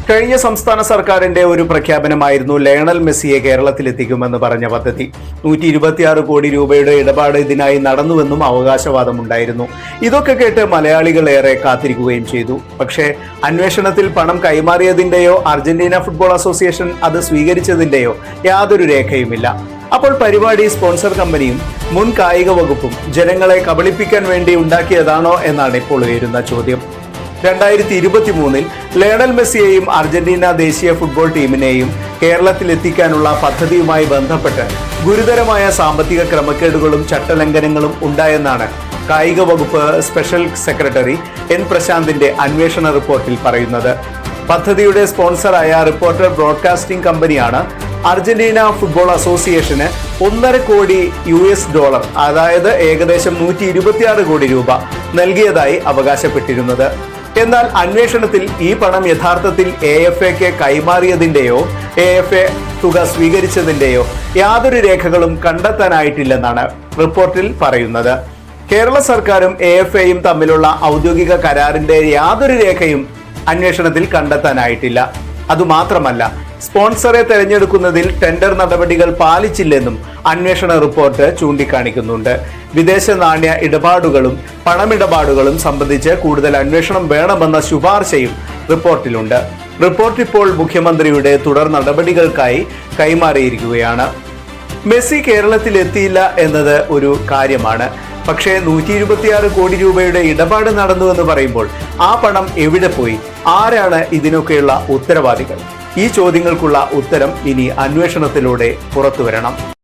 കഴിഞ്ഞ സംസ്ഥാന സർക്കാരിന്റെ ഒരു പ്രഖ്യാപനമായിരുന്നു ലയണൽ മെസ്സിയെ കേരളത്തിലെത്തിക്കുമെന്ന് പറഞ്ഞ പദ്ധതി. 126 കോടി രൂപയുടെ ഇടപാട് ഇതിനായി നടന്നുവെന്നും അവകാശവാദമുണ്ടായിരുന്നു. ഇതൊക്കെ കേട്ട് മലയാളികൾ ഏറെ കാത്തിരിക്കുകയും ചെയ്തു. പക്ഷേ അന്വേഷണത്തിൽ പണം കൈമാറിയതിന്റെയോ അർജന്റീന ഫുട്ബോൾ അസോസിയേഷൻ അത് സ്വീകരിച്ചതിന്റെയോ യാതൊരു രേഖയുമില്ല. അപ്പോൾ പരിപാടി സ്പോൺസർ കമ്പനിയും മുൻ കായിക വകുപ്പും ജനങ്ങളെ കബളിപ്പിക്കാൻ വേണ്ടി ഉണ്ടാക്കിയതാണോ എന്നാണ് ഇപ്പോൾ ഉയരുന്ന ചോദ്യം. 2023 ലയണൽ മെസ്സിയെയും അർജന്റീന ദേശീയ ഫുട്ബോൾ ടീമിനെയും കേരളത്തിലെത്തിക്കാനുള്ള പദ്ധതിയുമായി ബന്ധപ്പെട്ട് ഗുരുതരമായ സാമ്പത്തിക ക്രമക്കേടുകളും ചട്ടലംഘനങ്ങളും ഉണ്ടായെന്നാണ് കായിക വകുപ്പ് സ്പെഷ്യൽ സെക്രട്ടറി എൻ പ്രശാന്തിന്റെ അന്വേഷണ റിപ്പോർട്ടിൽ പറയുന്നത്. പദ്ധതിയുടെ സ്പോൺസറായ റിപ്പോർട്ടർ ബ്രോഡ്കാസ്റ്റിംഗ് കമ്പനിയാണ് അർജന്റീന ഫുട്ബോൾ അസോസിയേഷന് $1.5 കോടി അതായത് ഏകദേശം 126 കോടി രൂപ നൽകിയതായി അവകാശപ്പെട്ടിരുന്നത്. എന്നാൽ അന്വേഷണത്തിൽ ഈ പണം യഥാർത്ഥത്തിൽ AFAക്ക് കൈമാറിയതിന്റെയോ AFA തുക സ്വീകരിച്ചതിന്റെയോ യാതൊരു രേഖകളും കണ്ടെത്താനായിട്ടില്ലെന്നാണ് റിപ്പോർട്ടിൽ പറയുന്നത്. കേരള സർക്കാരും AFAയും തമ്മിലുള്ള ഔദ്യോഗിക കരാറിന്റെ യാതൊരു രേഖയും അന്വേഷണത്തിൽ കണ്ടെത്താനായിട്ടില്ല. അതുമാത്രമല്ല, സ്പോൺസറെ തെരഞ്ഞെടുക്കുന്നതിൽ ടെൻഡർ നടപടികൾ പാലിച്ചില്ലെന്നും അന്വേഷണ റിപ്പോർട്ട് ചൂണ്ടിക്കാണിക്കുന്നുണ്ട്. വിദേശ നാണ്യ ഇടപാടുകളും പണമിടപാടുകളും സംബന്ധിച്ച് കൂടുതൽ അന്വേഷണം വേണമെന്ന ശുപാർശയും റിപ്പോർട്ടിലുണ്ട്. റിപ്പോർട്ട് ഇപ്പോൾ മുഖ്യമന്ത്രിയുടെ തുടർ നടപടികൾക്കായി കൈമാറിയിരിക്കുകയാണ്. മെസ്സി കേരളത്തിൽ എത്തിയില്ല എന്നത് ഒരു കാര്യമാണ്. പക്ഷേ 126 കോടി രൂപയുടെ ഇടപാട് നടന്നുവെന്ന് പറയുമ്പോൾ ആ പണം എവിടെ പോയി? ആരാണ് ഇതിനൊക്കെയുള്ള ഉത്തരവാദികൾ? ഈ ചോദ്യങ്ങൾക്കുള്ള ഉത്തരം ഇനി അന്വേഷണത്തിലൂടെ പുറത്തുവരണം.